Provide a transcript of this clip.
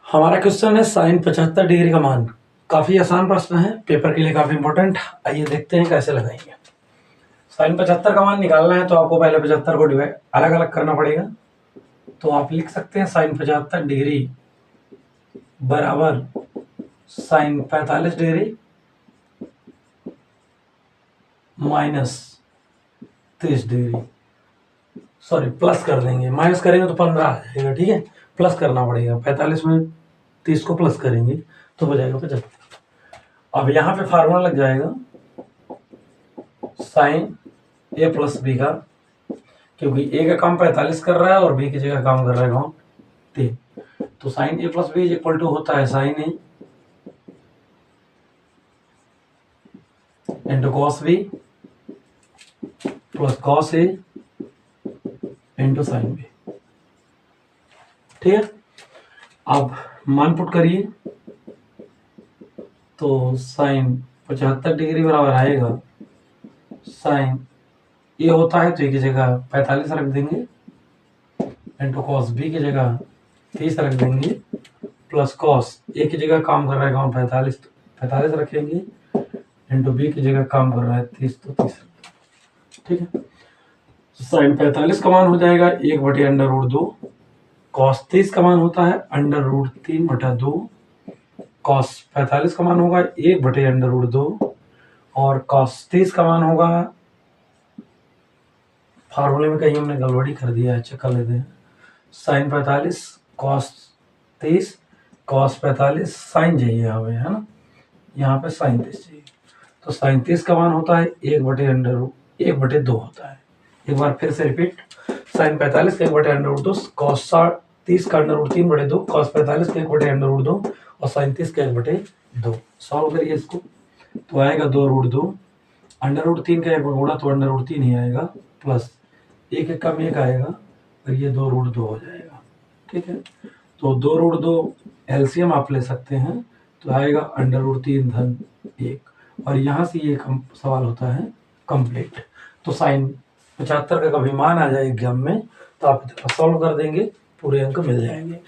हमारा क्वेश्चन है sign 75 degree का मान। काफ़ी आसान प्रश्न है, पेपर के लिए काफ़ी इंपॉर्टेंट। आइए देखते हैं कैसे लगाएंगे। साइन 75 का मान निकालना है तो आपको पहले 75 को डिवाइड अलग अलग करना पड़ेगा। तो आप लिख सकते हैं साइन 75 डिग्री बराबर sine 45 degree minus 30 degree. Sorry, plus कर देंगे, माइनस करेंगे तो 15 आ जाएगा। ठीक है, प्लस करना पड़ेगा। 45 में 30 को प्लस करेंगे तो हो जाएगा 75। अब यहाँ पे फार्मूला लग जाएगा साइन ए प्लस बी का, क्योंकि ए का काम 45 कर रहा है और बी की जगह काम कर रहा है कौन, 3। तो sine A plus B is equal to होता है sine A into cos B plus cos A into sine B. ठीक है, अब मान पुट करिए तो साइन 75 डिग्री बराबर आएगा साइन ये होता है तो ए की जगह 45 रख देंगे इंटू कॉस बी की जगह 30 रख देंगे प्लस कॉस ए की जगह काम कर रहा है कौन, 45, तो 45 रखेंगे इंटू बी की जगह काम कर रहा है 30, तो 30। ठीक है, साइन 45 का मान हो जाएगा 1/√2, कॉस 30 का मान होता है √3/2, कॉस 45 का मान होगा 1/√2 और कॉस 30 का मान होगा, फार्मूले में कहीं हमने गड़बड़ी कर दिया है, चेक कर लेते हैं। साइन 45 कॉस 30 कॉस 45 साइन चाहिए हमें, है ना, यहाँ पे साइन 30 चाहिए। तो साइन 30 का मान होता है 1/2 होता है। एक बार फिर से रिपीट, साइन 45 का 1/√2, कॉस 30 का √3/2, कॉस 45 का 1/√2 और साइन 30 का 1/2। सॉल्व करिए इसको तो आएगा 2√2, √3 का 1 गुणा तो √3 ही आएगा, प्लस 1 कम 1 आएगा और ये 2√2 हो जाएगा। ठीक है, तो 2√2 एलसीएम आप ले सकते हैं तो आएगा √3 धन 1 और यहाँ से ये सवाल होता है कंप्लीट। तो साइन 75 का कभी मान आ जाए एग्जाम में तो आप सॉल्व कर देंगे, पूरे अंक मिल जाएंगे।